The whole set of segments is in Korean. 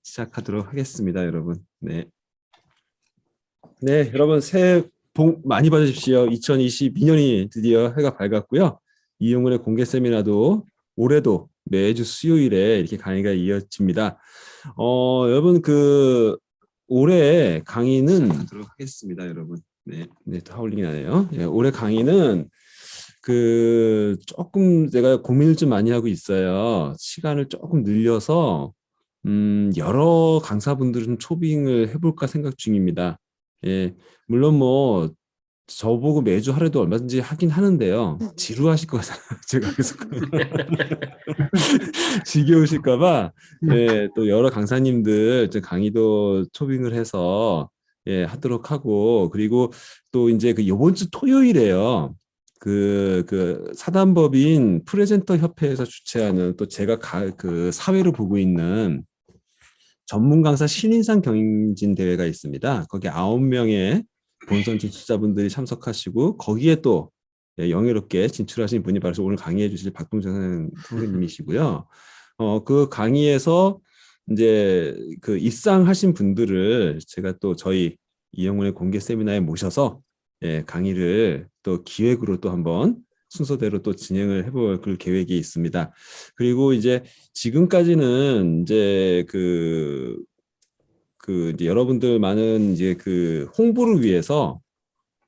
시작하도록 하겠습니다, 여러분. 네. 네, 여러분 새해 복 많이 받으십시오. 2022년이 드디어 해가 밝았고요. 이용훈의 공개 세미나도 올해도 매주 수요일에 이렇게 강의가 이어집니다. 여러분 올해 강의는 하도록 하겠습니다, 여러분. 네, 네, 하울링이 나네요. 네, 올해 강의는 조금 제가 고민을 좀 많이 하고 있어요. 시간을 조금 늘려서 여러 강사분들을 좀 초빙을 해볼까 생각 중입니다. 예, 물론 뭐 저보고 매주 하루도 얼마든지 하긴 하는데요. 지루하실 거잖아요. 제가 계속 지겨우실까봐 예, 또 여러 강사님들 강의도 초빙을 해서 예, 하도록 하고 그리고 또 이제 이번 주 토요일에요. 사단법인 프레젠터 협회에서 주최하는 또 제가 사회를 보고 있는 전문 강사 신인상 경진 대회가 있습니다. 거기 9명의 본선 진출자분들이 참석하시고 거기에 또 영예롭게 진출하신 분이 바로 오늘 강의해 주실 박동정 선생님이시고요. 그 강의에서 이제 입상하신 분들을 제가 또 저희 이영훈의 공개 세미나에 모셔서 강의를 또 기획으로 또 한번 순서대로 또 진행을 해볼 계획이 있습니다. 그리고 이제 지금까지는 이제 이제 여러분들 많은 이제 홍보를 위해서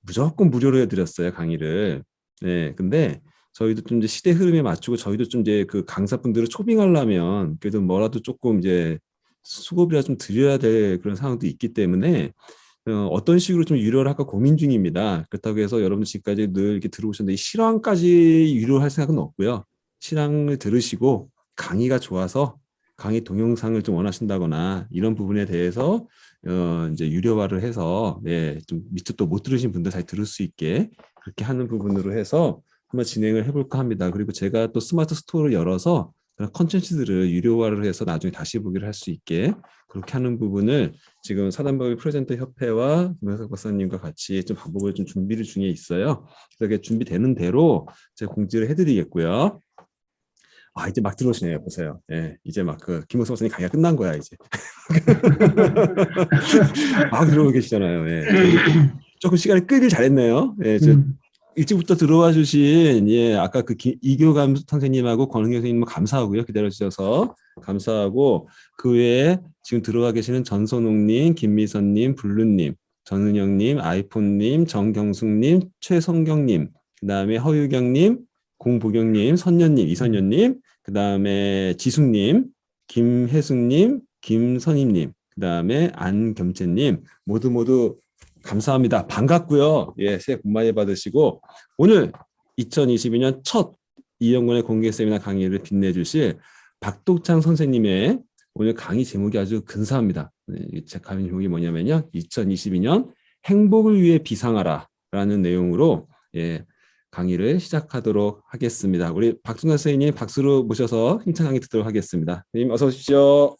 무조건 무료로 해드렸어요, 강의를. 네, 근데 저희도 좀 이제 시대 흐름에 맞추고 저희도 좀 이제 강사분들을 초빙하려면 그래도 뭐라도 조금 이제 수고비라 좀 드려야 될 그런 상황도 있기 때문에 어떤 식으로 좀 유료를 할까 고민 중입니다. 그렇다고 해서 여러분 지금까지 늘 이렇게 들어오셨는데 실황까지 유료할 생각은 없고요. 실황을 들으시고 강의가 좋아서 강의 동영상을 좀 원하신다거나 이런 부분에 대해서 이제 유료화를 해서 좀 미처 또 못 들으신 분들 잘 들을 수 있게 그렇게 하는 부분으로 해서 한번 진행을 해볼까 합니다. 그리고 제가 또 스마트 스토어를 열어서 그런 컨텐츠들을 유료화를 해서 나중에 다시 보기를 할 수 있게 그렇게 하는 부분을 지금 사단법인 프레젠터 협회와 김영석 박사님과 같이 좀 방법을 좀 준비를 중에 있어요. 그래서 준비되는 대로 제가 공지를 해드리겠고요. 이제 막 들어오시네요. 보세요. 예, 이제 막 김영석 박사님 강의가 끝난 거야 이제. 막 들어오고 계시잖아요. 예, 조금 시간을 끄길 잘했네요. 예, 일찍부터 들어와 주신 아까 이교감 선생님하고 권은경 선생님 감사하고요. 기다려 주셔서 감사하고 그 외에 지금 들어와 계시는 전선옥님, 김미선님, 블루님, 전은영님, 아이폰님, 정경숙님, 최성경님, 그 다음에 허유경님, 공보경님, 선녀님, 이선녀님, 그 다음에 지숙님, 김혜숙님, 김선임님, 그 다음에 안겸채님 모두 감사합니다. 반갑고요. 예, 새해 복 많이 받으시고 오늘 2022년 첫 이영훈의 공개 세미나 강의를 빛내주실 박독창 선생님의 오늘 강의 제목이 아주 근사합니다. 제 강의 제목이 뭐냐면요. 2022년 행복을 위해 비상하라 라는 내용으로 강의를 시작하도록 하겠습니다. 우리 박동창 선생님 박수로 모셔서 힘찬 강의 듣도록 하겠습니다. 선생님 어서 오십시오.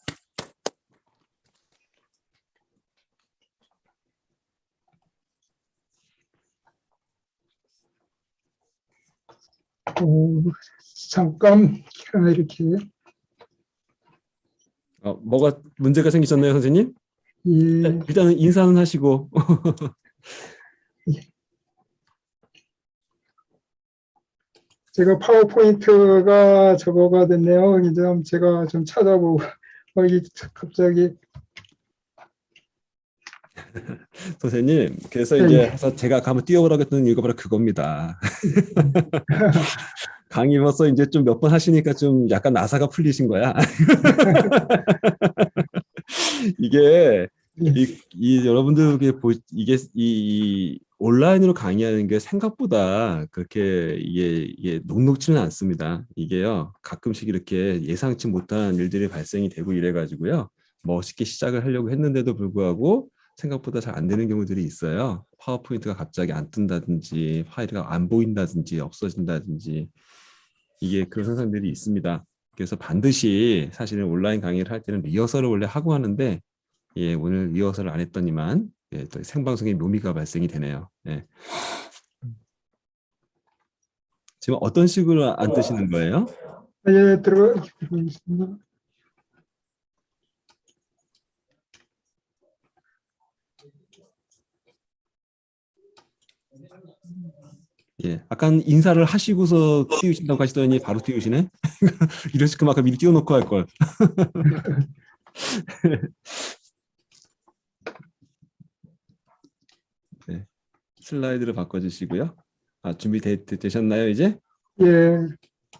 잠깐 이렇게 뭐가 문제가 생기셨나요, 선생님? 예, 일단은 인사는 하시고. 제가 파워포인트가 저거가 됐네요. 이제 제가 좀 찾아보고 이게 갑자기 선생님, 그래서 이제 제가 한번 띄워보라고 했던 이유가 바로 그겁니다. 강의로서 이제 좀 몇 번 하시니까 좀 약간 나사가 풀리신 거야. 이게 여러분들 이게 이 온라인으로 강의하는 게 생각보다 그렇게 이게 녹록지는 않습니다. 이게요 가끔씩 이렇게 예상치 못한 일들이 발생이 되고 이래가지고요 멋있게 시작을 하려고 했는데도 불구하고 생각보다 잘 안 되는 경우들이 있어요. 파워포인트가 갑자기 안 뜬다든지 파일이 안 보인다든지 없어진다든지 이게 그런 현상들이 있습니다. 그래서 반드시 사실은 온라인 강의를 할 때는 리허설을 원래 하고 하는데 오늘 리허설을 안 했더니만 또 생방송에 묘미가 발생이 되네요. 지금 어떤 식으로 안 뜨시는 거예요? 들어가 있습니다. 예, 약간 인사를 하시고서 띄우신다고 하시더니 바로 띄우시네. 이랬을 거면 아까 미리 띄워놓고 할 걸. 네, 슬라이드를 바꿔주시고요. 준비되셨나요, 이제? 예,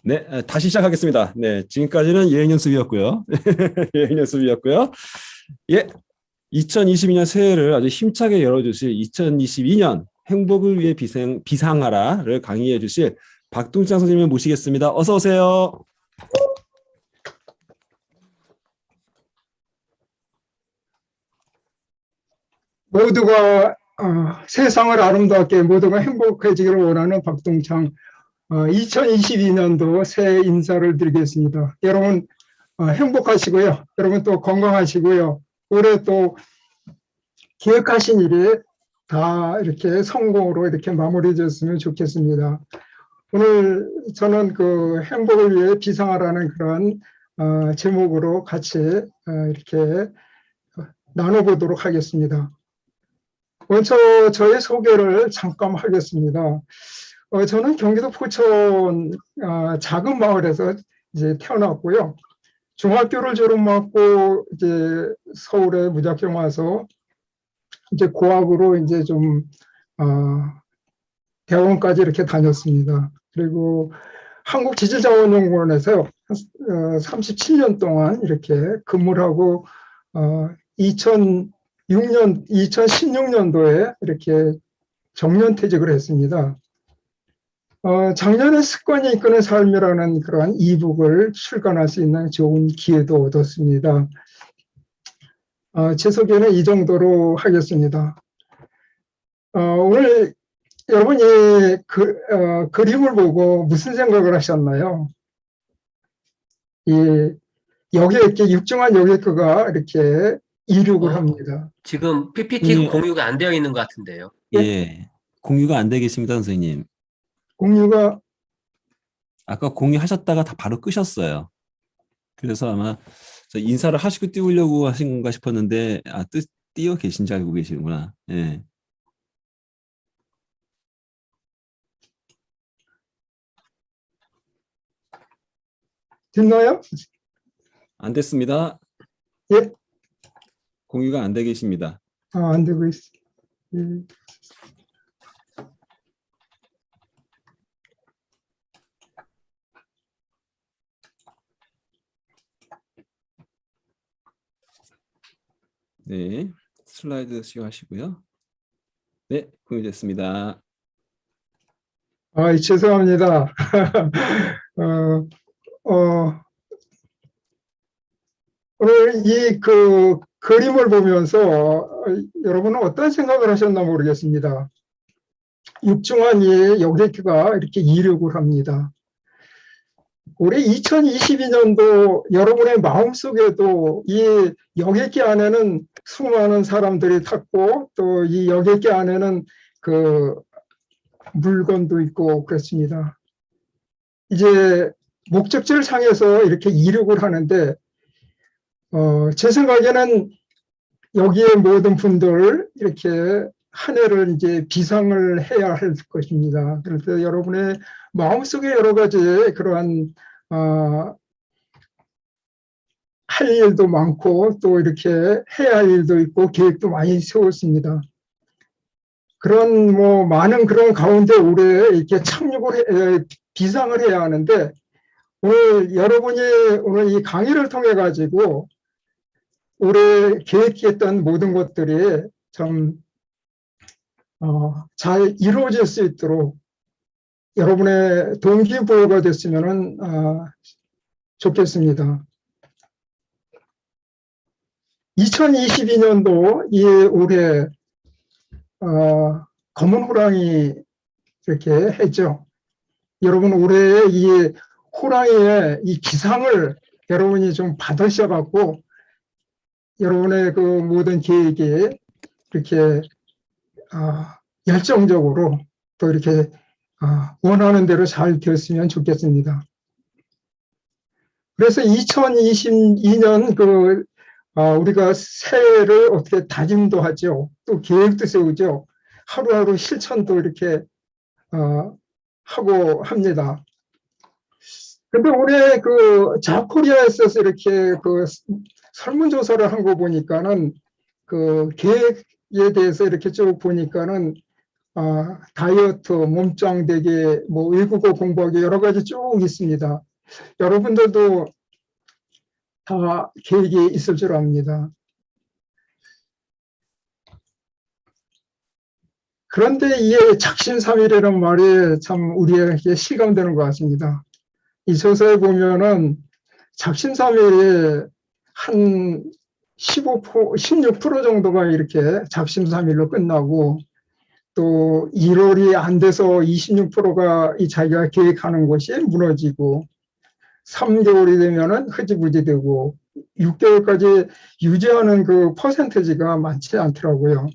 네, 다시 시작하겠습니다. 네, 지금까지는 예행 연습이었고요. 예행 연습이었고요. 예, 2022년 새해를 아주 힘차게 열어주실 2022년 행복을 위해 비상하라를 강의해 주실 박동창 선생님을 모시겠습니다. 어서 오세요. 모두가 세상을 아름답게 모두가 행복해지기를 원하는 박동창 2022년도 새해 인사를 드리겠습니다. 여러분 행복하시고요. 여러분 또 건강하시고요. 올해 또 기획하신 일이 다 이렇게 성공으로 이렇게 마무리됐으면 좋겠습니다. 오늘 저는 그 행복을 위해 비상하라는 그런 제목으로 같이 이렇게 나눠보도록 하겠습니다. 먼저 저의 소개를 잠깐 하겠습니다. 저는 경기도 포천 작은 마을에서 이제 태어났고요. 중학교를 졸업하고 이제 서울에 무작정 와서 이제 고학으로 이제 좀 대학원까지 이렇게 다녔습니다. 그리고 한국지질자원연구원에서 37년 동안 이렇게 근무를 하고 2016년도에 이렇게 정년퇴직을 했습니다. 작년에 습관이 이끄는 삶이라는 그러한 이북을 출간할 수 있는 좋은 기회도 얻었습니다. 제 소개는 이 정도로 하겠습니다. 오늘 여러분이 그림을 보고 무슨 생각을 하셨나요? 여객기, 육중한 여객기가 이렇게 이륙을 합니다. 지금 PPT 공유가 안 되어 있는 것 같은데요. 예, 공유가 안 되겠습니다, 선생님. 공유가 아까 공유하셨다가 다 바로 끄셨어요. 그래서 아마 인사를 하시고 띄우려고 하신 건가 싶었는데 띄워 계신지 알고 계시는구나. 예. 됐나요? 안 됐습니다. 예. 공유가 안 되고 계십니다. 안 되고 있어. 예. 네, 슬라이드 시작하시고요. 네, 공유됐습니다. 죄송합니다. 오늘 이 그림을 보면서 여러분은 어떤 생각을 하셨나 모르겠습니다. 육중한 이 여객기가 이렇게 이륙을 합니다. 올해 2022년도 여러분의 마음속에도 이 여객기 안에는 수많은 사람들이 탔고 또 이 여객기 안에는 그 물건도 있고 그렇습니다. 이제 목적지를 향해서 이렇게 이륙을 하는데 제 생각에는 여기에 모든 분들 이렇게 한 해를 이제 비상을 해야 할 것입니다. 그래서 여러분의 마음속에 여러 가지 그러한 할 일도 많고 또 이렇게 해야 할 일도 있고 계획도 많이 세웠습니다. 그런 많은 그런 가운데 올해 이렇게 비상을 해야 하는데 오늘 여러분이 오늘 이 강의를 통해 가지고 올해 계획했던 모든 것들이 좀 잘 이루어질 수 있도록 여러분의 동기부여가 됐으면 좋겠습니다. 2022년도 이 올해 검은 호랑이 이렇게 했죠. 여러분 올해 이 호랑이의 이 기상을 여러분이 좀 받으셔갖고 여러분의 그 모든 계획이 이렇게 열정적으로 또 이렇게 원하는 대로 잘 되었으면 좋겠습니다. 그래서 2022년 우리가 새해를 어떻게 다짐도 하죠. 또 계획도 세우죠. 하루하루 실천도 이렇게 하고 합니다. 근데 올해 그 자코리아에서 이렇게 그 설문조사를 한 거 보니까는 그 계획에 대해서 이렇게 쭉 보니까는 다이어트, 몸짱되기, 뭐 외국어 공부하기 여러 가지 쭉 있습니다. 여러분들도 다 계획이 있을 줄 압니다. 그런데 이 작심삼일이라는 말이 참 우리에게 실감되는 것 같습니다. 이 서서에 보면은 작심삼일이 한 16% 정도가 이렇게 작심삼일로 끝나고 또 1월이 안 돼서 26%가 이 자기가 계획하는 것이 무너지고 3개월이 되면은 흐지부지 되고 6개월까지 유지하는 그 퍼센테이지가 많지 않더라고요.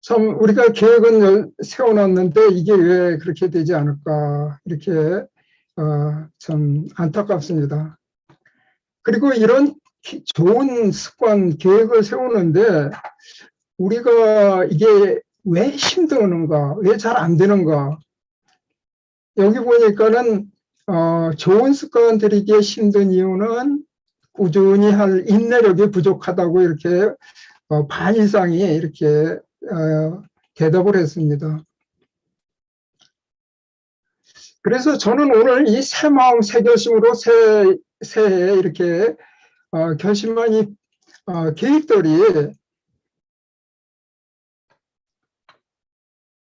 참 우리가 계획은 세워놨는데 이게 왜 그렇게 되지 않을까 이렇게 참 안타깝습니다. 그리고 이런 좋은 습관 계획을 세우는데 우리가 이게 왜 힘드는가 왜 잘 안 되는가 여기 보니까는 좋은 습관 들이기 힘든 이유는 꾸준히 할 인내력이 부족하다고 이렇게 반 이상이 이렇게 대답을 했습니다. 그래서 저는 오늘 이 새 마음 새 결심으로 새해에 이렇게 결심한 이 계획들이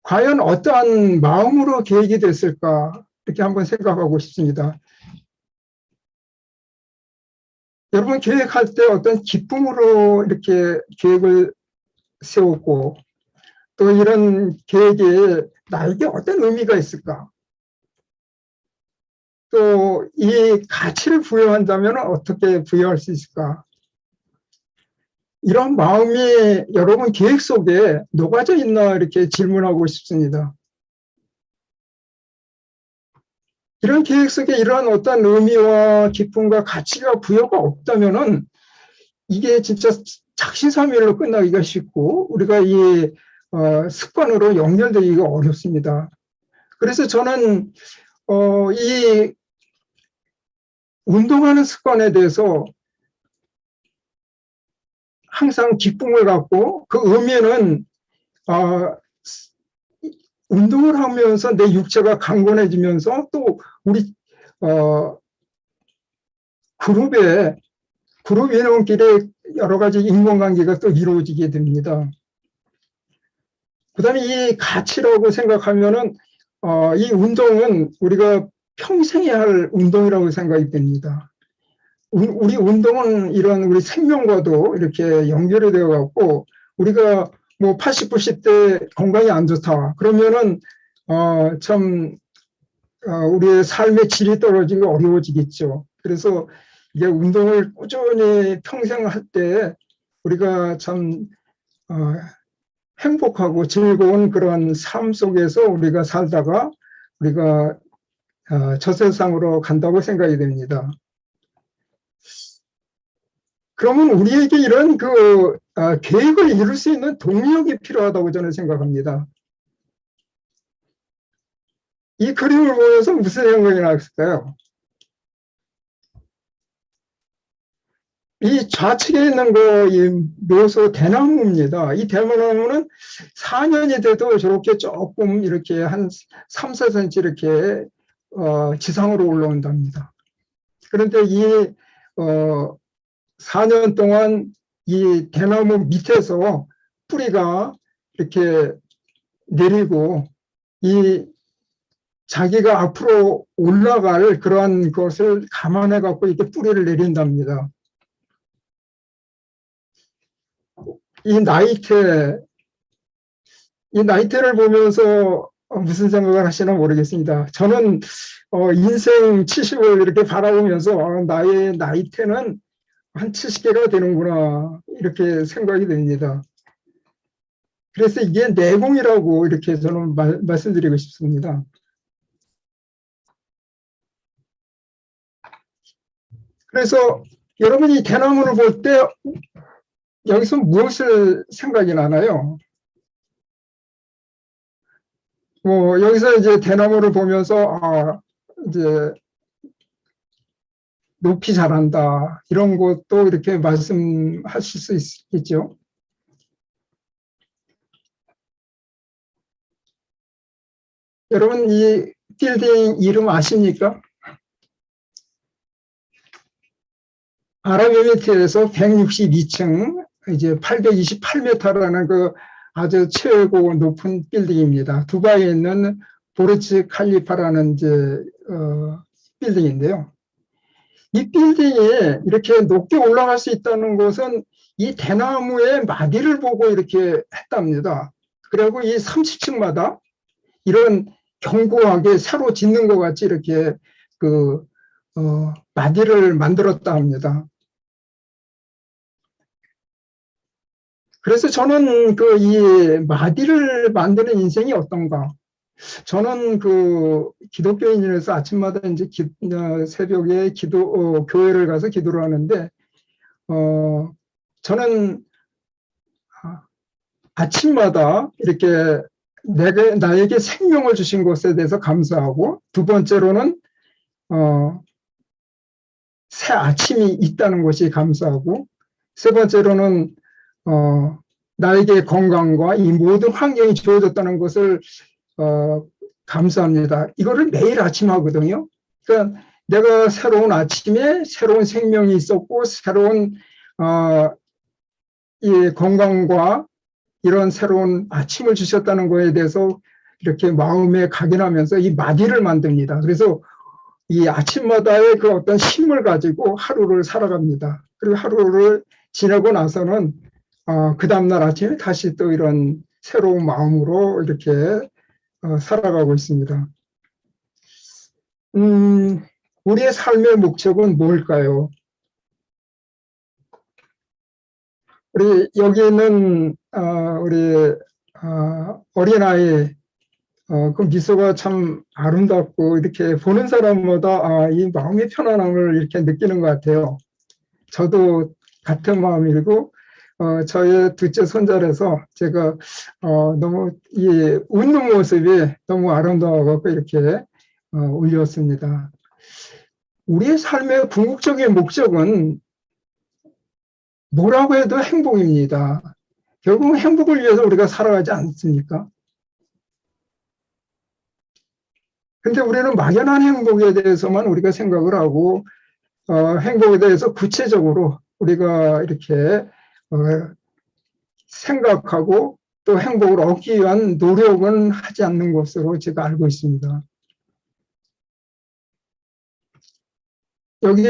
과연 어떠한 마음으로 계획이 됐을까 이렇게 한번 생각하고 싶습니다. 여러분 계획할 때 어떤 기쁨으로 이렇게 계획을 세웠고 또 이런 계획에 나에게 어떤 의미가 있을까? 또 이 가치를 부여한다면 어떻게 부여할 수 있을까? 이런 마음이 여러분 계획 속에 녹아져 있나 이렇게 질문하고 싶습니다. 이런 계획 속에 이러한 어떤 의미와 기쁨과 가치가 부여가 없다면은 이게 진짜 작심삼일로 끝나기가 쉽고 우리가 이 습관으로 연결되기가 어렵습니다. 그래서 저는 이 운동하는 습관에 대해서 항상 기쁨을 갖고 그 의미는 운동을 하면서 내 육체가 강건해지면서 또 우리 그룹 인원끼리 여러 가지 인간관계가 또 이루어지게 됩니다. 그 다음에 이 가치라고 생각하면은 이 운동은 우리가 평생에 할 운동이라고 생각이 됩니다. 우리 운동은 이런 우리 생명과도 이렇게 연결이 되어 갖고 우리가 뭐 80, 90대 건강이 안 좋다. 그러면은 참 우리의 삶의 질이 떨어지기 어려워지겠죠. 그래서 이게 운동을 꾸준히 평생 할 때 우리가 참 행복하고 즐거운 그런 삶 속에서 우리가 살다가 우리가 저 세상으로 간다고 생각이 됩니다. 그러면 우리에게 이런 계획을 이룰 수 있는 동력이 필요하다고 저는 생각합니다. 이 그림을 보면서 무슨 생각이 났을까요? 이 좌측에 있는 이 묘소 대나무입니다. 이 대나무는 4년이 돼도 저렇게 조금 이렇게 한 3, 4cm 이렇게 지상으로 올라온답니다. 그런데 이 4년 동안 이 대나무 밑에서 뿌리가 이렇게 내리고 이 자기가 앞으로 올라갈 그러한 것을 감안해 갖고 이렇게 뿌리를 내린답니다. 이 나이테를 보면서 무슨 생각을 하시나 모르겠습니다. 저는 인생 70을 이렇게 바라보면서 나의 나이테는 한 70개가 되는구나 이렇게 생각이 됩니다. 그래서 이게 내공이라고 이렇게 저는 말씀드리고 싶습니다. 그래서 여러분이 대나무를 볼 때 여기서 무엇을 생각이 나나요? 여기서 이제 대나무를 보면서 이제 높이 자란다 이런 것도 이렇게 말씀하실 수 있겠죠. 여러분 이 빌딩 이름 아십니까? 아랍에미리트에서 162층 이제 828m라는 그 아주 최고 높은 빌딩입니다. 두바이에 있는 부르즈 칼리파라는 이제 빌딩인데요. 이 빌딩이 이렇게 높게 올라갈 수 있다는 것은 이 대나무의 마디를 보고 이렇게 했답니다. 그리고 이 30층마다 이런 견고하게 새로 짓는 것 같이 이렇게 마디를 만들었다 합니다. 그래서 저는 이 마디를 만드는 인생이 어떤가? 저는 기독교인이라서 아침마다 이제 새벽에 교회를 가서 기도를 하는데, 저는 아침마다 이렇게 나에게 생명을 주신 것에 대해서 감사하고, 두 번째로는, 새 아침이 있다는 것이 감사하고, 세 번째로는, 나에게 건강과 이 모든 환경이 주어졌다는 것을 감사합니다. 이거를 매일 아침 하거든요. 그러니까 내가 새로운 아침에 새로운 생명이 있었고 새로운 이 건강과 이런 새로운 아침을 주셨다는 것에 대해서 이렇게 마음에 각인하면서 이 마디를 만듭니다. 그래서 이 아침마다의 그 어떤 힘을 가지고 하루를 살아갑니다. 그리고 하루를 지내고 나서는 그 다음날 아침에 다시 또 이런 새로운 마음으로 이렇게 살아가고 있습니다. 우리의 삶의 목적은 뭘까요? 우리 여기 있는 우리 어린아이 그 미소가 참 아름답고 이렇게 보는 사람마다 이 마음의 편안함을 이렇게 느끼는 것 같아요. 저도 같은 마음이고 저의 둘째 손자라서 제가 너무 이 웃는 모습이 너무 아름다워서 이렇게 올렸습니다. 우리의 삶의 궁극적인 목적은 뭐라고 해도 행복입니다. 결국 행복을 위해서 우리가 살아가지 않습니까? 근데 우리는 막연한 행복에 대해서만 우리가 생각을 하고 행복에 대해서 구체적으로 우리가 이렇게 생각하고 또 행복을 얻기 위한 노력은 하지 않는 것으로 제가 알고 있습니다. 여기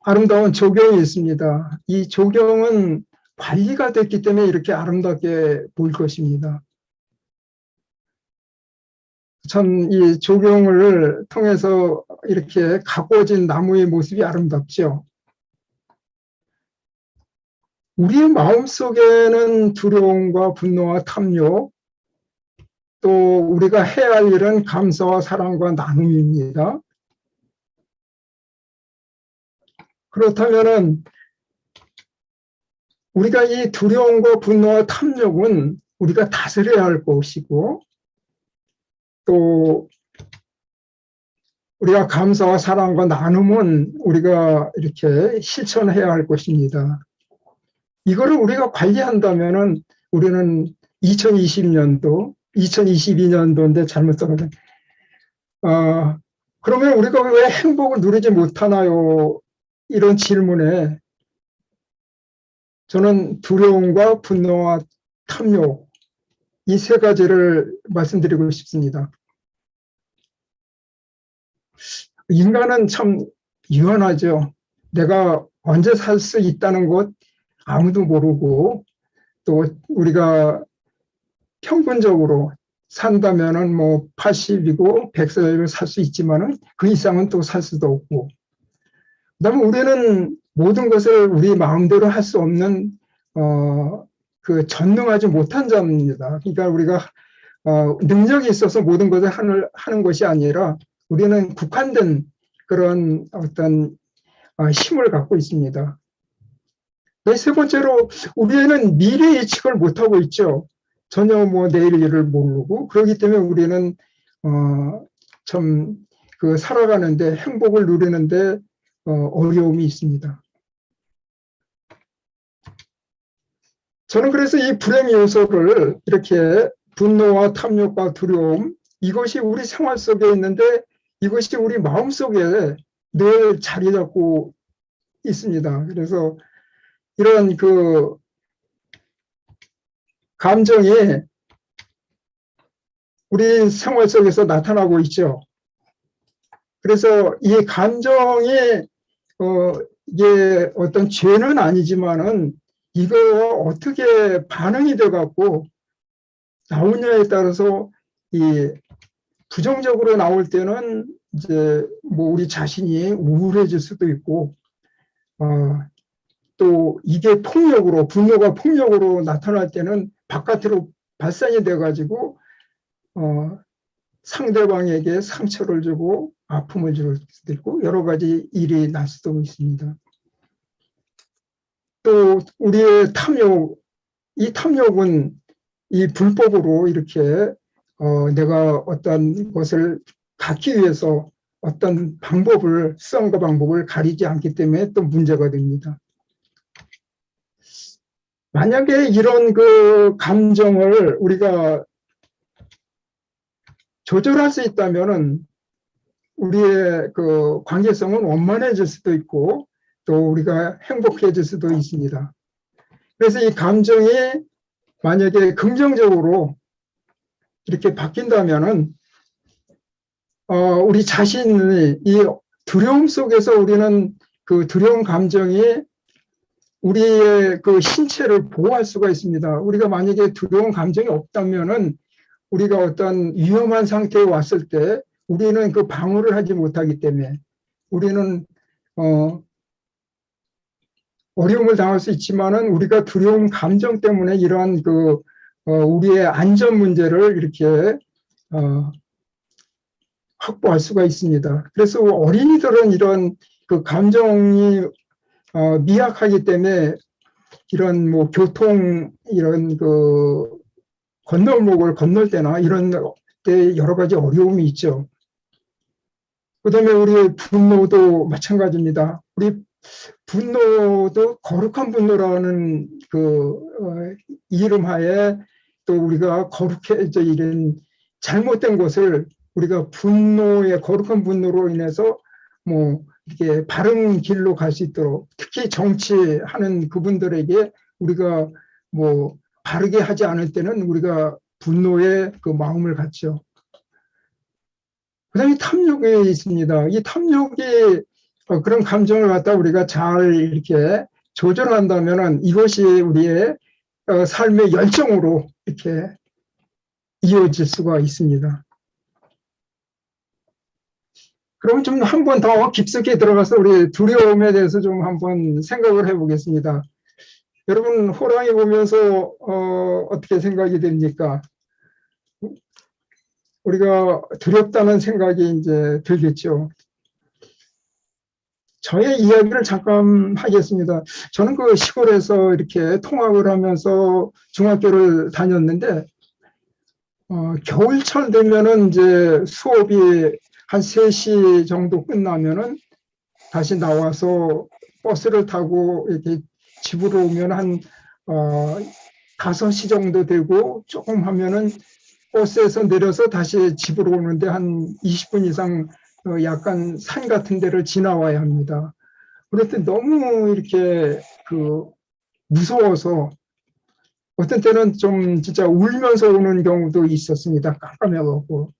아름다운 조경이 있습니다. 이 조경은 관리가 됐기 때문에 이렇게 아름답게 보일 것입니다. 전 이 조경을 통해서 이렇게 가꿔진 나무의 모습이 아름답죠. 우리의 마음속에는 두려움과 분노와 탐욕, 또 우리가 해야 할 일은 감사와 사랑과 나눔입니다. 그렇다면은 우리가 이 두려움과 분노와 탐욕은 우리가 다스려야 할 것이고, 또 우리가 감사와 사랑과 나눔은 우리가 이렇게 실천해야 할 것입니다. 이거를 우리가 관리한다면은 우리는 2020년도, 2022년도인데 잘못 써가지고 그러면 우리가 왜 행복을 누리지 못하나요? 이런 질문에 저는 두려움과 분노와 탐욕 이 세 가지를 말씀드리고 싶습니다. 인간은 참 유한하죠. 내가 언제 살 수 있다는 것 아무도 모르고, 또 우리가 평균적으로 산다면은 뭐 80이고 100세를 살 수 있지만은 그 이상은 또 살 수도 없고, 그다음에 우리는 모든 것을 우리 마음대로 할 수 없는 전능하지 못한 자입니다. 그러니까 우리가 능력이 있어서 모든 것을 하는 것이 아니라 우리는 국한된 그런 어떤 힘을 갖고 있습니다. 세 번째로 우리는 미래 예측을 못하고 있죠. 전혀 뭐 내일 일을 모르고 그렇기 때문에 우리는 참 그 살아가는데 행복을 누리는데 어려움이 있습니다. 저는 그래서 이 불행 요소를 이렇게 분노와 탐욕과 두려움 이것이 우리 생활 속에 있는데 이것이 우리 마음 속에 늘 자리 잡고 있습니다. 그래서 이런 그 감정이 우리 생활 속에서 나타나고 있죠. 그래서 이 감정이 이게 어떤 죄는 아니지만은 이거 어떻게 반응이 돼 갖고 나오냐에 따라서 이 부정적으로 나올 때는 이제 뭐 우리 자신이 우울해질 수도 있고 또 이게 폭력으로 분노가 폭력으로 나타날 때는 바깥으로 발산이 돼 가지고 상대방에게 상처를 주고 아픔을 줄 수도 있고 여러 가지 일이 날 수도 있습니다. 또 우리의 탐욕, 이 탐욕은 이 불법으로 이렇게 내가 어떤 것을 갖기 위해서 어떤 방법을 수단과 방법을 가리지 않기 때문에 또 문제가 됩니다. 만약에 이런 그 감정을 우리가 조절할 수 있다면은 우리의 그 관계성은 원만해질 수도 있고 또 우리가 행복해질 수도 있습니다. 그래서 이 감정이 만약에 긍정적으로 이렇게 바뀐다면은 우리 자신이 이 두려움 속에서 우리는 그 두려움 감정이 우리의 그 신체를 보호할 수가 있습니다. 우리가 만약에 두려움 감정이 없다면은 우리가 어떤 위험한 상태에 왔을 때 우리는 그 방어를 하지 못하기 때문에 우리는 어려움을 당할 수 있지만은 우리가 두려움 감정 때문에 이러한 그 우리의 안전 문제를 이렇게 확보할 수가 있습니다. 그래서 어린이들은 이런 그 감정이 미약하기 때문에 이런 뭐 교통 이런 그 건널목을 건널 때나 이런 때 여러 가지 어려움이 있죠. 그다음에 우리 분노도 마찬가지입니다. 우리 분노도 거룩한 분노라는 그 이름 하에 또 우리가 거룩해져 이런 잘못된 것을 우리가 분노의 거룩한 분노로 인해서 뭐 이렇게 바른 길로 갈 수 있도록 특히 정치하는 그분들에게 우리가 뭐 바르게 하지 않을 때는 우리가 분노의 그 마음을 갖죠. 그다음에 탐욕이 있습니다. 이 탐욕이 그런 감정을 갖다 우리가 잘 이렇게 조절한다면은 이것이 우리의 삶의 열정으로 이렇게 이어질 수가 있습니다. 그럼 좀 한 번 더 깊숙이 들어가서 우리 두려움에 대해서 좀 한번 생각을 해보겠습니다. 여러분 호랑이 보면서 어떻게 생각이 됩니까? 우리가 두렵다는 생각이 이제 들겠죠. 저의 이야기를 잠깐 하겠습니다. 저는 그 시골에서 이렇게 통학을 하면서 중학교를 다녔는데 겨울철 되면은 이제 수업이 한 3시 정도 끝나면은 다시 나와서 버스를 타고 이렇게 집으로 오면 한 5시 정도 되고 조금 하면은 버스에서 내려서 다시 집으로 오는데 한 20분 이상 약간 산 같은 데를 지나와야 합니다. 그럴 때 너무 이렇게 그 무서워서 어떤 때는 좀 진짜 울면서 오는 경우도 있었습니다. 깜깜해갖고.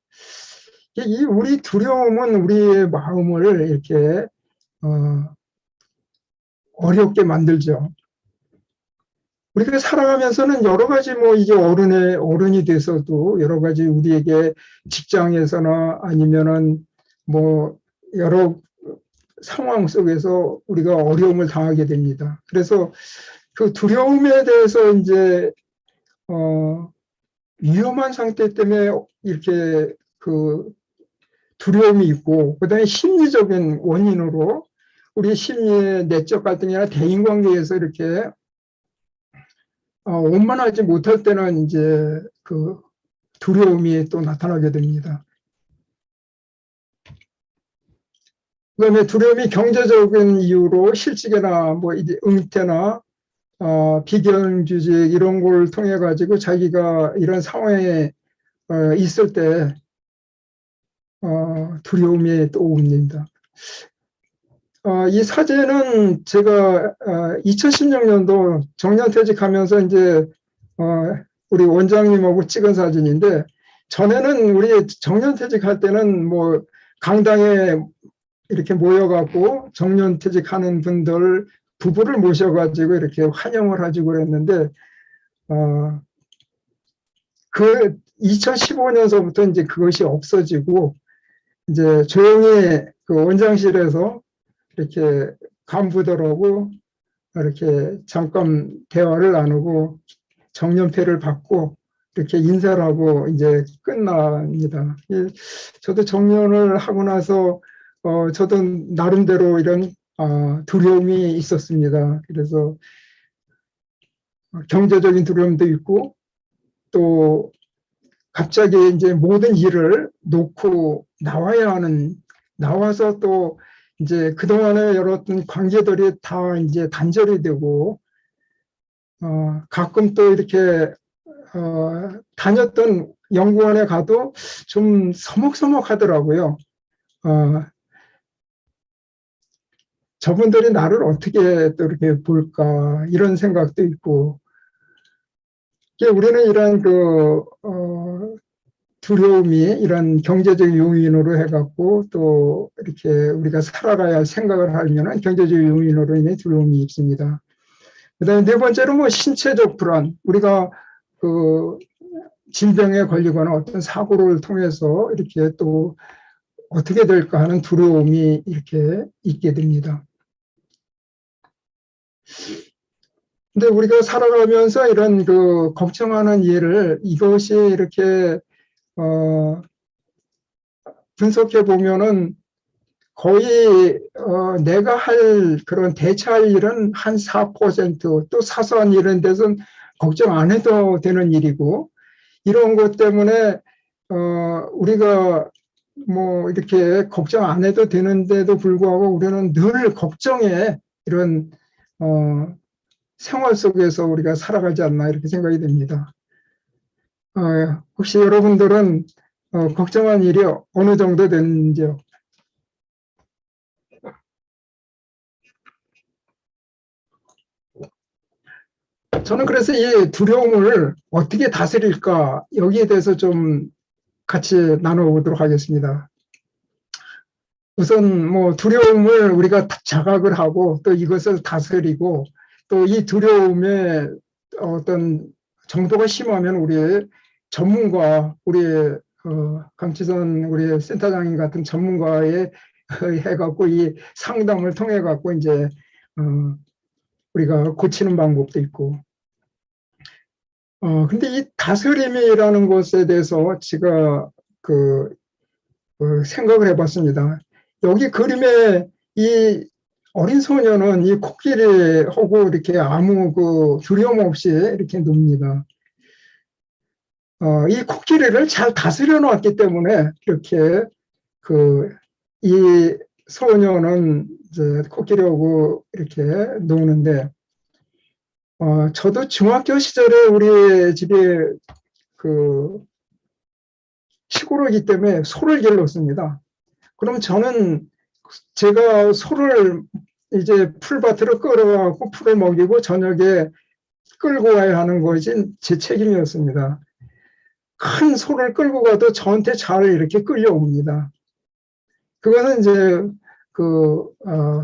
이 우리 두려움은 우리의 마음을 이렇게 어렵게 만들죠. 우리가 살아가면서는 여러 가지 뭐 이제 어른이 돼서도 여러 가지 우리에게 직장에서나 아니면은 뭐 여러 상황 속에서 우리가 어려움을 당하게 됩니다. 그래서 그 두려움에 대해서 이제 위험한 상태 때문에 이렇게 그 두려움이 있고 그다음에 심리적인 원인으로 우리 심리의 내적 갈등이나 대인관계에서 이렇게 원만하지 못할 때는 이제 그 두려움이 또 나타나게 됩니다. 그다음에 두려움이 경제적인 이유로 실직이나 뭐 이제 응태나 비경규직 이런 걸 통해 가지고 자기가 이런 상황에 있을 때 두려움이 또 옵니다. 이 사진은 제가 2016년도 정년퇴직하면서 이제 우리 원장님하고 찍은 사진인데, 전에는 우리 정년퇴직할 때는 뭐 강당에 이렇게 모여갖고 정년퇴직하는 분들 부부를 모셔가지고 이렇게 환영을 하고 그랬는데, 그 2015년서부터 이제 그것이 없어지고 이제 조용히 그 원장실에서 이렇게 간부들하고 이렇게 잠깐 대화를 나누고 정년패를 받고 이렇게 인사를 하고 이제 끝납니다. 저도 정년을 하고 나서 저도 나름대로 이런 두려움이 있었습니다. 그래서 경제적인 두려움도 있고, 또 갑자기 이제 모든 일을 놓고 나와서 또 이제 그동안에 여러 어떤 관계들이 다 이제 단절이 되고, 가끔 또 이렇게, 다녔던 연구원에 가도 좀 서먹서먹하더라고요. 저분들이 나를 어떻게 또 이렇게 볼까, 이런 생각도 있고, 우리는 이런 두려움이 이런 경제적 요인으로 해갖고 또 이렇게 우리가 살아가야 할 생각을 하면 경제적 요인으로 인해 두려움이 있습니다. 그다음에 네 번째로 뭐 신체적 불안, 우리가 그 질병에 걸리거나 어떤 사고를 통해서 이렇게 또 어떻게 될까 하는 두려움이 이렇게 있게 됩니다. 근데 우리가 살아가면서 이런 그 걱정하는 일을 이것이 이렇게 분석해 보면은 거의 내가 할 그런 대처할 일은 한 4%, 또 사소한 일은 데서는 걱정 안 해도 되는 일이고, 이런 것 때문에 우리가 뭐 이렇게 걱정 안 해도 되는데도 불구하고 우리는 늘 걱정에 이런 생활 속에서 우리가 살아가지 않나 이렇게 생각이 됩니다. 혹시 여러분들은 걱정한 일이 어느 정도 되는지요? 저는 그래서 이 두려움을 어떻게 다스릴까, 여기에 대해서 좀 같이 나눠보도록 하겠습니다. 우선 뭐 두려움을 우리가 자각을 하고 또 이것을 다스리고, 또 이 두려움의 어떤 정도가 심하면 우리 전문가, 우리 강치선 우리 센터장님 같은 전문가에 해갖고 이 상담을 통해 갖고 이제 우리가 고치는 방법도 있고. 근데 이 다스림이라는 것에 대해서 제가 생각을 해봤습니다. 여기 그림에 이 어린 소녀는 이 코끼리하고 이렇게 아무 두려움 없이 이렇게 놉니다. 이 코끼리를 잘 다스려 놨기 때문에 이렇게 이 소녀는 이제 코끼리하고 이렇게 노는데, 저도 중학교 시절에 우리 집이 시골이기 때문에 소를 길렀습니다. 그럼 저는 제가 소를 이제 풀밭으로 끌어가고 풀을 먹이고 저녁에 끌고 와야 하는 것이 제 책임이었습니다. 큰 소를 끌고 가도 저한테 잘 이렇게 끌려옵니다. 그것은 이제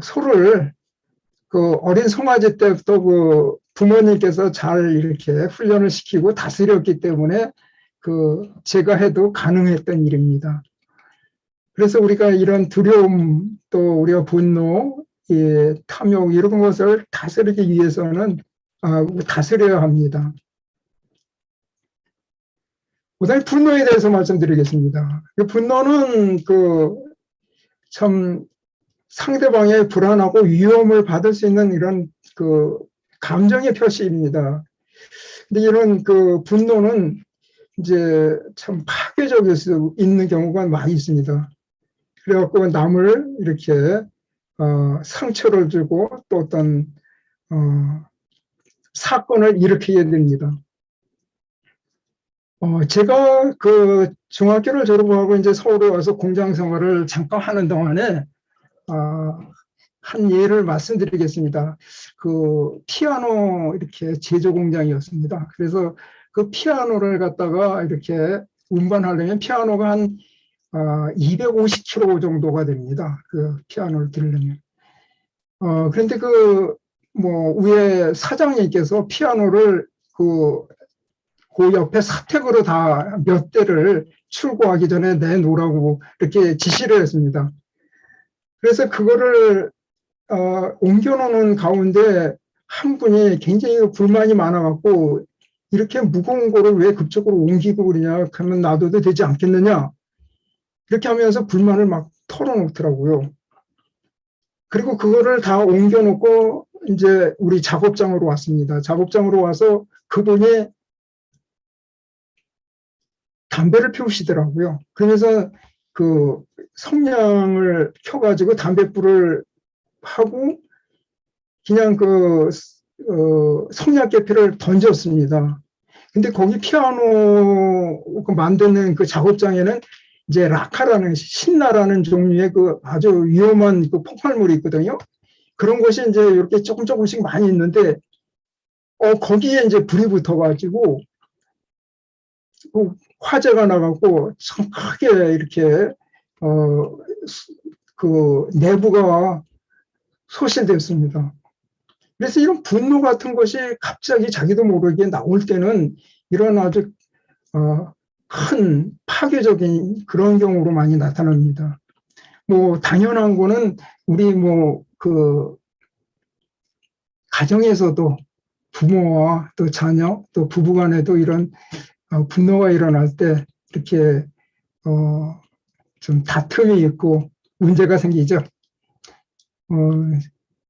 소를 어린 송아지 때부터 부모님께서 잘 이렇게 훈련을 시키고 다스렸기 때문에 제가 해도 가능했던 일입니다. 그래서 우리가 이런 두려움, 또 우리가 분노, 탐욕 이런 것을 다스리기 위해서는 다스려야 합니다. 그다음에 분노에 대해서 말씀드리겠습니다. 분노는 참 상대방의 불안하고 위험을 받을 수 있는 이런 그 감정의 표시입니다. 근데 이런 그 분노는 이제 참 파괴적일 수 있는 경우가 많이 있습니다. 그래갖고 남을 이렇게 상처를 주고 또 어떤 사건을 일으키게 됩니다. 제가 그 중학교를 졸업하고 이제 서울에 와서 공장 생활을 잠깐 하는 동안에 한 예를 말씀드리겠습니다. 그 피아노 이렇게 제조 공장이었습니다. 그래서 그 피아노를 갖다가 이렇게 운반하려면 피아노가 한 250kg 정도가 됩니다. 그 피아노를 들으려면. 그런데 그 뭐 위에 사장님께서 피아노를 그 옆에 사택으로 다 몇 대를 출고하기 전에 내놓으라고 이렇게 지시를 했습니다. 그래서 그거를 옮겨놓는 가운데 한 분이 굉장히 불만이 많아갖고 이렇게 무거운 거를 왜 그쪽으로 옮기고 그러냐, 그러면 놔둬도 되지 않겠느냐, 이렇게 하면서 불만을 막 털어놓더라고요. 그리고 그거를 다 옮겨놓고 이제 우리 작업장으로 왔습니다. 작업장으로 와서 그분이 담배를 피우시더라고요. 그래서 그 성냥을 켜가지고 담뱃불을 하고 그냥 그 성냥개피를 던졌습니다. 근데 거기 피아노 만드는 그 작업장에는 이제 라카라는 신나라는 종류의 그 아주 위험한 그 폭발물이 있거든요. 그런 것이 이제 이렇게 조금씩 많이 있는데 거기에 이제 불이 붙어가지고 화재가 나갖고 참 크게 이렇게 그 내부가 소실됐습니다. 그래서 이런 분노 같은 것이 갑자기 자기도 모르게 나올 때는 이런 아주 큰 파괴적인 그런 경우로 많이 나타납니다. 뭐 당연한 거는 우리 뭐 그 가정에서도 부모와 또 자녀 또 부부간에도 이런 분노가 일어날 때 이렇게 좀 다툼이 있고 문제가 생기죠.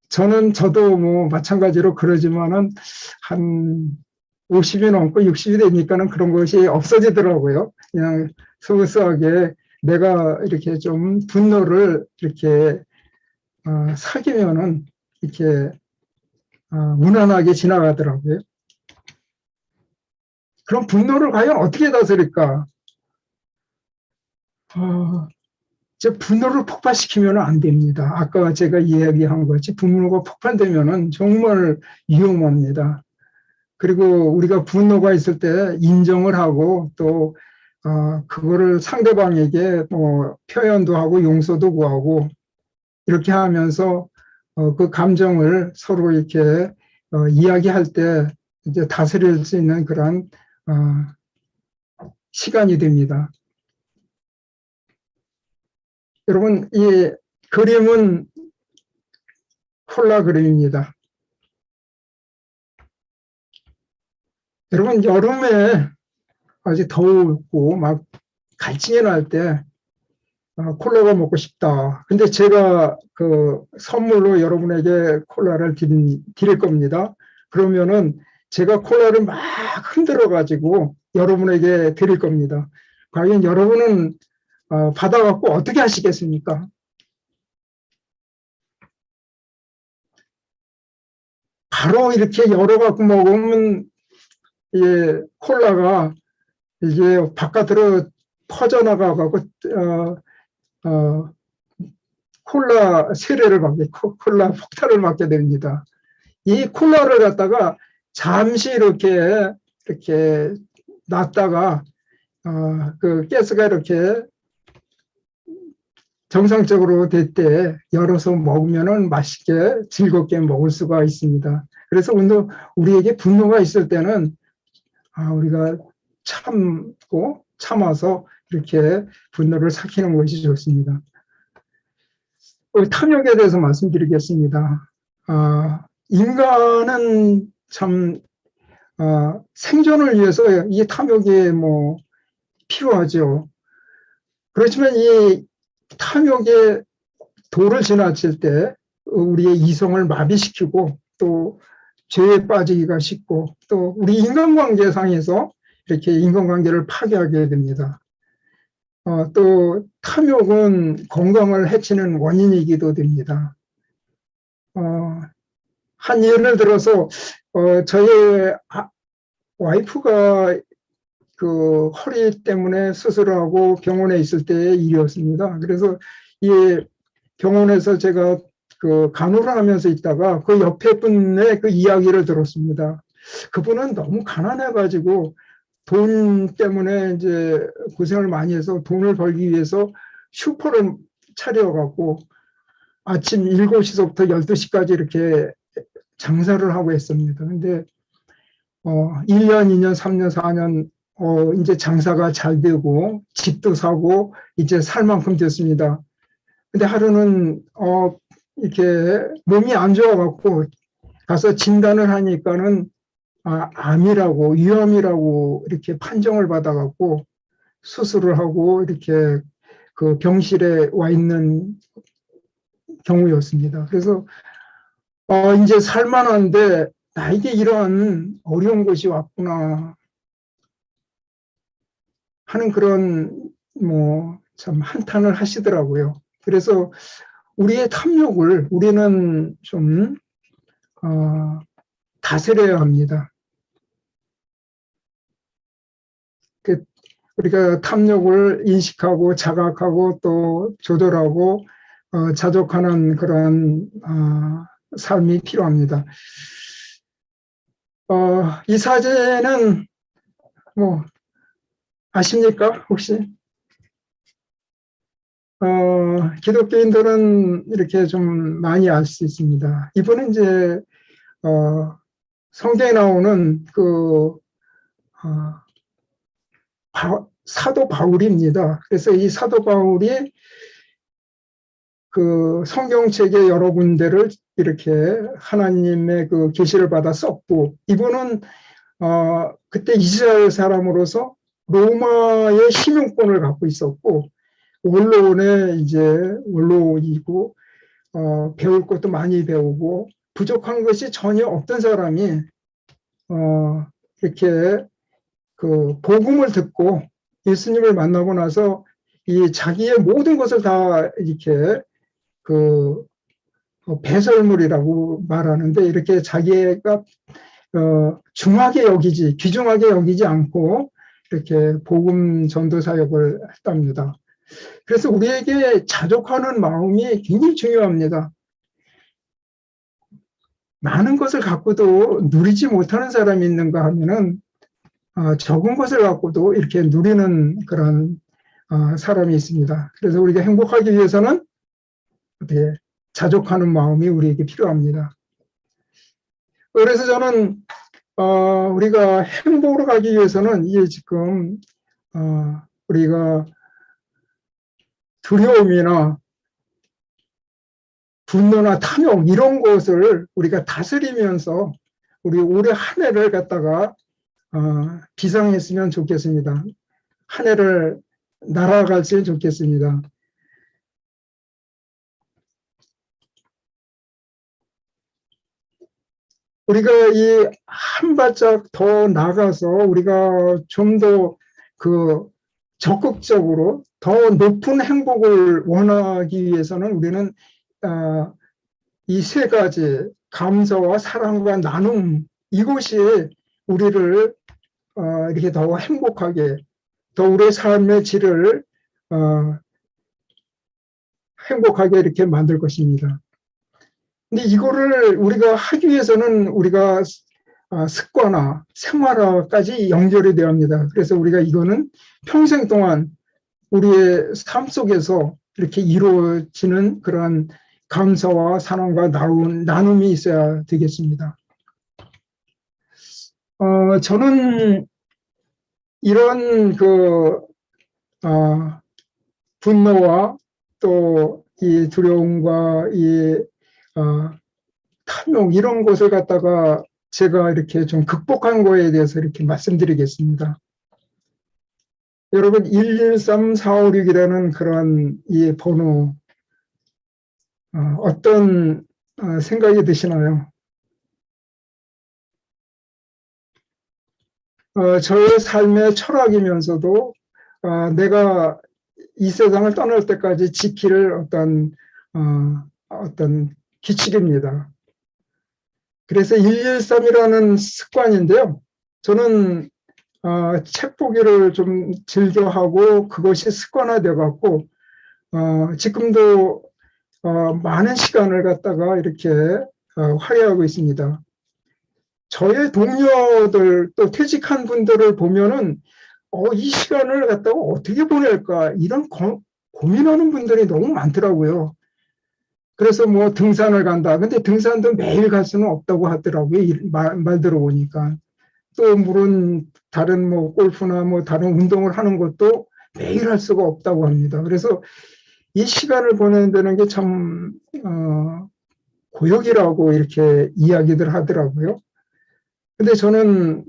저도 뭐 마찬가지로 그러지만은 한 50이 넘고 60이 되니까는 그런 것이 없어지더라고요. 그냥 스무스하게 내가 이렇게 좀 분노를 이렇게 사귀면은 이렇게 무난하게 지나가더라고요. 그럼 분노를 과연 어떻게 다스릴까? 저 분노를 폭발시키면 안 됩니다. 아까 제가 이야기한 것이 분노가 폭발되면은 정말 위험합니다. 그리고 우리가 분노가 있을 때 인정을 하고 또 그거를 상대방에게 표현도 하고 용서도 구하고 이렇게 하면서 그 감정을 서로 이렇게 이야기할 때 이제 다스릴 수 있는 그런 시간이 됩니다. 여러분, 이 그림은 콜라 그림입니다. 여러분, 여름에 아주 더웠고 막 갈증이 날 때 콜라가 먹고 싶다. 근데 제가 그 선물로 여러분에게 콜라를 드릴 겁니다. 그러면은 제가 콜라를 막 흔들어 가지고 여러분에게 드릴 겁니다. 과연 여러분은 받아갖고 어떻게 하시겠습니까? 바로 이렇게 열어갖고 먹으면 예, 콜라가 이게 바깥으로 퍼져나가고 콜라 세례를 받게, 콜라 폭탄을 맞게 됩니다. 이 콜라를 갖다가 잠시 이렇게 놨다가 그 가스가 이렇게 정상적으로 될 때 열어서 먹으면은 맛있게 즐겁게 먹을 수가 있습니다. 그래서 우리에게 분노가 있을 때는 우리가 참고 참아서 이렇게 분노를 삭히는 것이 좋습니다. 탐욕에 대해서 말씀드리겠습니다. 인간은 참 생존을 위해서 이 탐욕이 뭐 필요하죠. 그렇지만 이 탐욕의 도를 지나칠 때 우리의 이성을 마비시키고 또 죄에 빠지기가 쉽고 또 우리 인간관계상에서 이렇게 인간관계를 파괴하게 됩니다. 또 탐욕은 건강을 해치는 원인이기도 됩니다. 한 예를 들어서 저의 와이프가 그 허리 때문에 수술을 하고 병원에 있을 때의 일이었습니다. 그래서 이 병원에서 제가 그 간호를 하면서 있다가 그 옆에 분의 그 이야기를 들었습니다. 그분은 너무 가난해가지고 돈 때문에 이제 고생을 많이 해서 돈을 벌기 위해서 슈퍼를 차려갖고 아침 7시서부터 12시까지 이렇게 장사를 하고 했습니다. 근데 1년, 2년, 3년, 4년 이제 장사가 잘 되고 집도 사고 이제 살 만큼 됐습니다. 근데 하루는 이렇게 몸이 안 좋아갖고 가서 진단을 하니까는 암이라고 위암이라고 이렇게 판정을 받아갖고 수술을 하고 이렇게 그 병실에 와 있는 경우였습니다. 그래서 이제 살만한데 나에게 이런 어려운 것이 왔구나 하는 그런 뭐 참 한탄을 하시더라고요. 그래서 우리의 탐욕을 우리는 좀 다스려야 합니다. 우리가 탐욕을 인식하고 자각하고 또 조절하고 자족하는 그런 삶이 필요합니다. 이 사진은 뭐 아십니까 혹시? 기독교인들은 이렇게 좀 많이 알 수 있습니다. 이분은 이제 성경에 나오는 그 사도 바울입니다. 그래서 이 사도 바울이 그 성경책의 여러 군데를 이렇게 하나님의 그 계시를 받아 썼고, 이분은 그때 이스라엘 사람으로서 로마의 시민권을 갖고 있었고, 원로원에 이제 원로이고 배울 것도 많이 배우고 부족한 것이 전혀 없던 사람이 이렇게 그 복음을 듣고 예수님을 만나고 나서 이 자기의 모든 것을 다 이렇게 그 배설물이라고 말하는데, 이렇게 자기가 중하게 여기지 귀중하게 여기지 않고 이렇게 복음 전도 사역을 했답니다. 그래서 우리에게 자족하는 마음이 굉장히 중요합니다. 많은 것을 갖고도 누리지 못하는 사람이 있는가 하면은 적은 것을 갖고도 이렇게 누리는 그런 사람이 있습니다. 그래서 우리가 행복하기 위해서는 어떻게 자족하는 마음이 우리에게 필요합니다. 그래서 저는 우리가 행복으로 가기 위해서는 이게 지금 우리가 두려움이나 분노나 탐욕 이런 것을 우리가 다스리면서 우리 올해 한 해를 갖다가 비상했으면 좋겠습니다. 한 해를 날아갔으면 좋겠습니다. 우리가 이 한 발짝 더 나가서 우리가 좀 더 그 적극적으로 더 높은 행복을 원하기 위해서는 우리는 이 세 가지 감사와 사랑과 나눔, 이것이 우리를 이렇게 더 행복하게, 더 우리의 삶의 질을 행복하게 이렇게 만들 것입니다. 근데 이거를 우리가 하기 위해서는 우리가 습관화, 생활화까지 연결이 되어야 합니다. 그래서 우리가 이거는 평생 동안 우리의 삶 속에서 이렇게 이루어지는 그런 감사와 사랑과 나눔이 있어야 되겠습니다. 저는 이런 그 분노와 또 이 두려움과 이 탐욕 이런 것을 갖다가 제가 이렇게 좀 극복한 거에 대해서 이렇게 말씀드리겠습니다. 여러분 113456이라는 그런 이 번호, 어떤 생각이 드시나요? 저의 삶의 철학이면서도 내가 이 세상을 떠날 때까지 지킬 어떤 규칙입니다. 그래서 113이라는 습관인데요. 저는 책 보기를 좀 즐겨하고 그것이 습관화돼 갖고 지금도 많은 시간을 갖다가 이렇게 할애하고 있습니다. 저의 동료들 또 퇴직한 분들을 보면은 이 시간을 갖다가 어떻게 보낼까 이런 고민하는 분들이 너무 많더라고요. 그래서 뭐 등산을 간다. 근데 등산도 매일 갈 수는 없다고 하더라고요. 말 들어보니까. 또 물론 다른 뭐 골프나 뭐 다른 운동을 하는 것도 매일 할 수가 없다고 합니다. 그래서 이 시간을 보낸다는 게 참 고역이라고 이렇게 이야기들 하더라고요. 근데 저는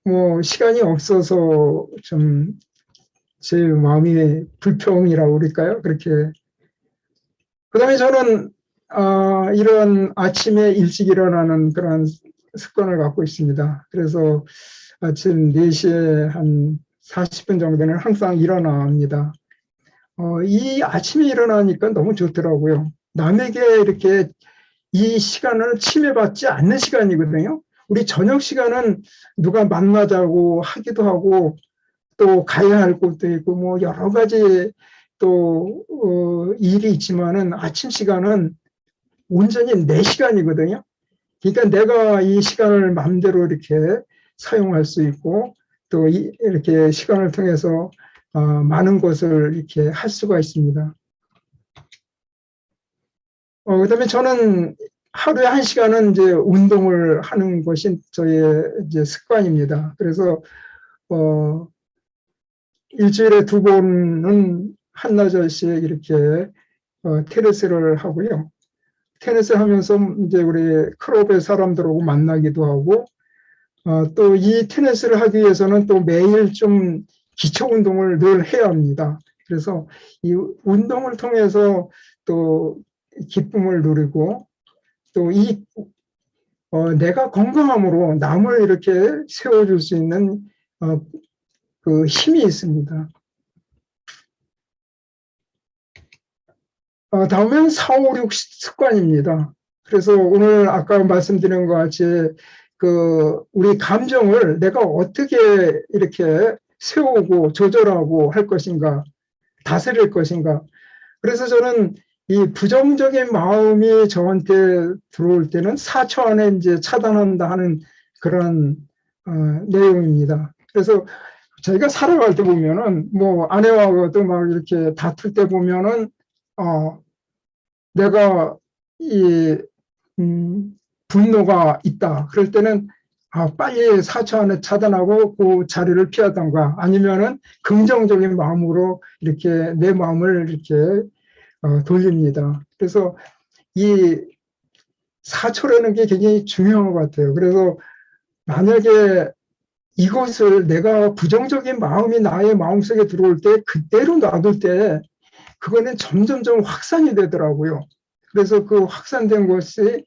뭐 시간이 없어서 좀 제 마음이 불평이라고 그럴까요? 그렇게. 그다음에 저는 이런 아침에 일찍 일어나는 그런 습관을 갖고 있습니다. 그래서 아침 4시에 한 40분 정도는 항상 일어납니다. 이 아침에 일어나니까 너무 좋더라고요. 남에게 이렇게 이 시간을 침해받지 않는 시간이거든요. 우리 저녁 시간은 누가 만나자고 하기도 하고 또 가야 할 곳도 있고 뭐 여러 가지 또 일이 있지만은 아침 시간은 온전히 내 시간이거든요. 그러니까 내가 이 시간을 마음대로 이렇게 사용할 수 있고 또 이렇게 시간을 통해서 많은 것을 이렇게 할 수가 있습니다. 그다음에 저는 하루에 1시간은 이제 운동을 하는 것이 저의 이제 습관입니다. 그래서 일주일에 2번은 한나절씩 이렇게 테니스를 하고요. 테니스 하면서 이제 우리 클럽의 사람들하고 만나기도 하고 또 이 테니스를 하기 위해서는 또 매일 좀 기초 운동을 늘 해야 합니다. 그래서 이 운동을 통해서 또 기쁨을 누리고 또 내가 건강함으로 남을 이렇게 세워줄 수 있는 그 힘이 있습니다. 다음은 4, 5, 6 습관입니다. 그래서 오늘 아까 말씀드린 것 같이 우리 감정을 내가 어떻게 이렇게 세우고 조절하고 할 것인가, 다스릴 것인가. 그래서 저는 이 부정적인 마음이 저한테 들어올 때는 4초 안에 이제 차단한다 하는 그런 내용입니다. 그래서 저희가 살아갈 때 보면은 뭐 아내와도 막 이렇게 다툴 때 보면은 내가 분노가 있다. 그럴 때는 빨리 4초 안에 차단하고 그 자리를 피하던가 아니면은 긍정적인 마음으로 이렇게 내 마음을 이렇게 돌립니다. 그래서 이 4초라는 게 굉장히 중요한 것 같아요. 그래서 만약에 이것을 내가 부정적인 마음이 나의 마음속에 들어올 때 그대로 놔둘 때 그거는 점점점 확산이 되더라고요. 그래서 그 확산된 것이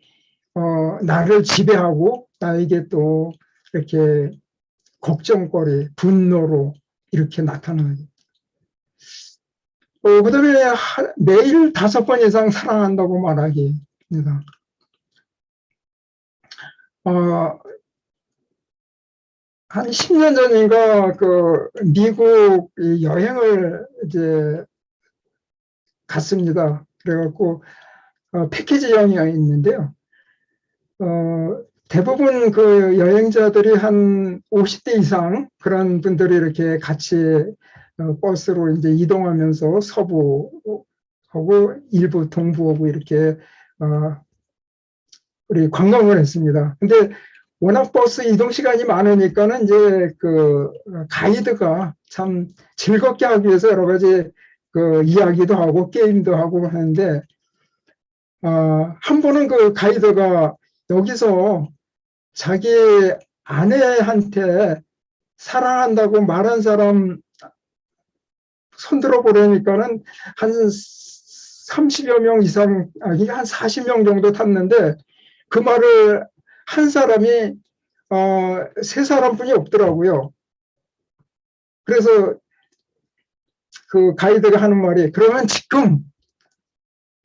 나를 지배하고 나에게 또 이렇게 걱정거리, 분노로 이렇게 나타나요. 그다음에 매일 5번 이상 사랑한다고 말하기입니다. 한 10년 전인가 미국 여행을 이제 갔습니다. 그래갖고 패키지 여행이 있는데요. 대부분 그 여행자들이 한 50대 이상 그런 분들이 이렇게 같이 버스로 이제 이동하면서 서부하고 일부 동부하고 이렇게 우리 관광을 했습니다. 근데 워낙 버스 이동 시간이 많으니까는 이제 가이드가 참 즐겁게 하기 위해서 여러 가지 이야기도 하고 게임도 하고 하는데 한 번은 그 가이드가 여기서 자기 아내한테 사랑한다고 말한 사람 손들어 보려니까는 한 30여 명 이상, 아니, 한 40명 정도 탔는데 그 말을 한 사람이, 세 사람뿐이 없더라고요. 그래서 그 가이드가 하는 말이, 그러면 지금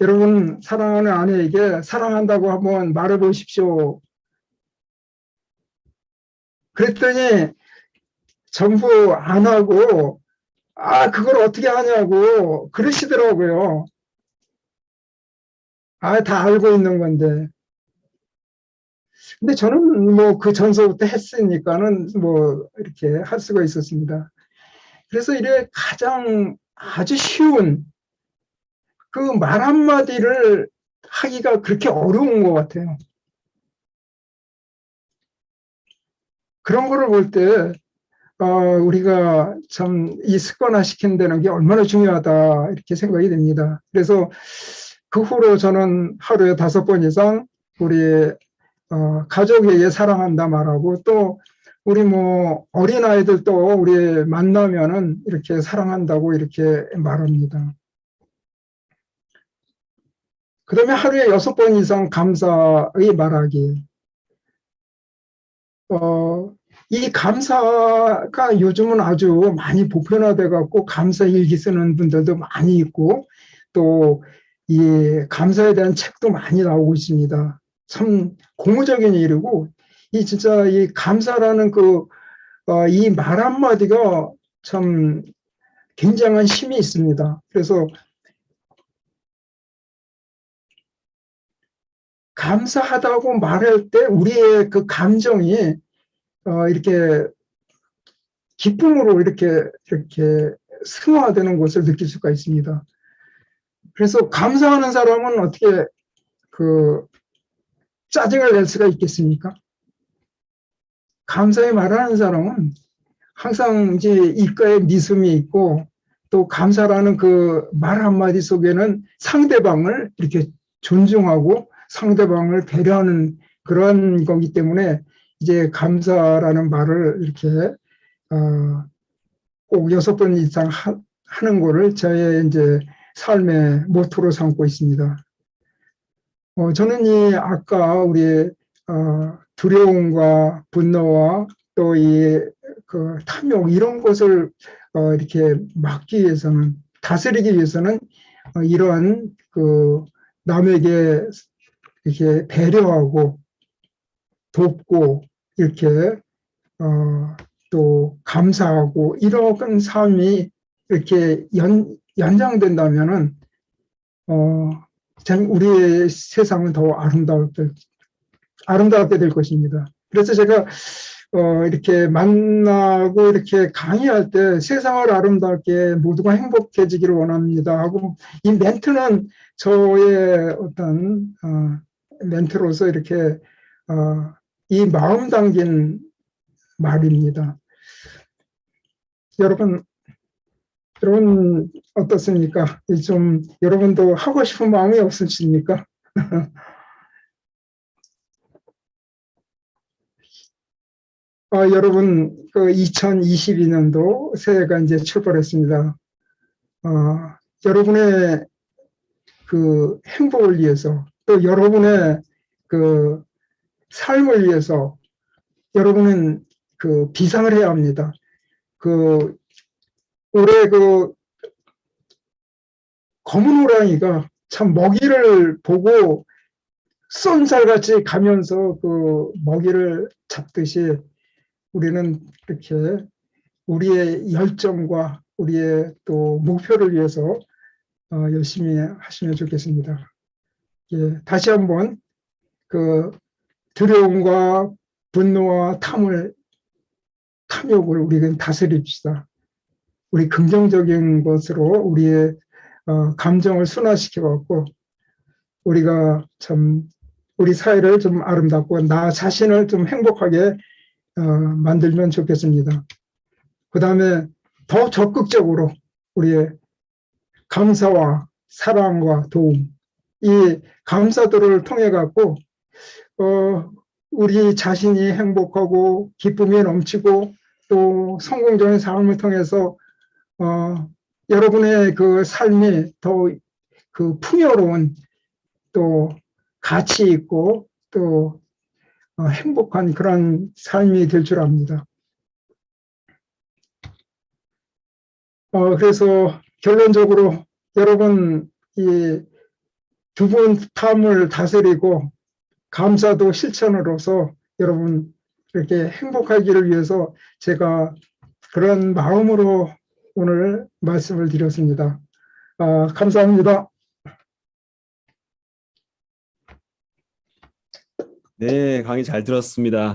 여러분 사랑하는 아내에게 사랑한다고 한번 말해 보십시오. 그랬더니 전부 안 하고, 그걸 어떻게 하냐고 그러시더라고요. 다 알고 있는 건데. 근데 저는 뭐 그 전서부터 했으니까는 뭐 이렇게 할 수가 있었습니다. 그래서 이래 가장 아주 쉬운 그 말 한마디를 하기가 그렇게 어려운 것 같아요. 그런 거를 볼 때, 우리가 참 이 습관화 시킨다는 게 얼마나 중요하다 이렇게 생각이 됩니다. 그래서 그 후로 저는 하루에 5번 이상 우리 가족에게 사랑한다 말하고, 또 우리 뭐 어린아이들도 우리 만나면은 이렇게 사랑한다고 이렇게 말합니다. 그 다음에 하루에 6번 이상 감사의 말하기. 이 감사가 요즘은 아주 많이 보편화돼 갖고 감사 일기 쓰는 분들도 많이 있고, 또 이 감사에 대한 책도 많이 나오고 있습니다. 참 고무적인 일이고, 이 진짜 이 감사라는 이 말 한마디가 참 굉장한 힘이 있습니다. 그래서 감사하다고 말할 때 우리의 그 감정이 이렇게 기쁨으로 이렇게 승화되는 것을 느낄 수가 있습니다. 그래서 감사하는 사람은 어떻게 짜증을 낼 수가 있겠습니까? 감사의 말하는 사람은 항상 이제 입가에 미숨이 있고, 또 감사라는 그 말 한마디 속에는 상대방을 이렇게 존중하고 상대방을 배려하는 그런 거기 때문에, 이제 감사라는 말을 이렇게 꼭 6번 이상 하는 거를 저의 이제 삶의 모토로 삼고 있습니다. 저는 이 아까 우리 두려움과 분노와 또 이 탐욕 이런 것을 이렇게 막기 위해서는, 다스리기 위해서는 이러한 남에게 이렇게 배려하고 돕고 이렇게 또 감사하고 이런 삶이 이렇게 연장된다면은 우리의 세상은 더 아름답게 될 것입니다. 그래서 제가 이렇게 만나고 이렇게 강의할 때 세상을 아름답게 모두가 행복해지기를 원합니다 하고, 이 멘트는 저의 어떤 멘트로서 이렇게 이 마음 담긴 말입니다. 여러분 어떻습니까? 좀 여러분도 하고 싶은 마음이 없으십니까? 여러분 2022년도 새해가 이제 출발했습니다. 여러분의 그 행복을 위해서, 또 여러분의 그 삶을 위해서 여러분은 비상을 해야 합니다. 올해 검은 호랑이가 참 먹이를 보고 쏜살같이 가면서 먹이를 잡듯이, 우리는 이렇게 우리의 열정과 우리의 또 목표를 위해서 열심히 하시면 좋겠습니다. 예, 다시 한번 두려움과 분노와 탐욕을 우리는 다스립시다. 우리 긍정적인 것으로 우리의 감정을 순화시켜갖고 우리가 참 우리 사회를 좀 아름답고 나 자신을 좀 행복하게 만들면 좋겠습니다. 그 다음에 더 적극적으로 우리의 감사와 사랑과 도움, 이 감사들을 통해 갖고 우리 자신이 행복하고 기쁨이 넘치고 또 성공적인 삶을 통해서 여러분의 삶이 더 그 풍요로운 또 가치 있고 또 행복한 그런 삶이 될 줄 압니다. 그래서 결론적으로 여러분 이 두 분 탐을 다스리고 감사도 실천으로서 여러분 이렇게 행복하기를 위해서 제가 그런 마음으로 오늘 말씀을 드렸습니다. 감사합니다. 네, 강의 잘 들었습니다.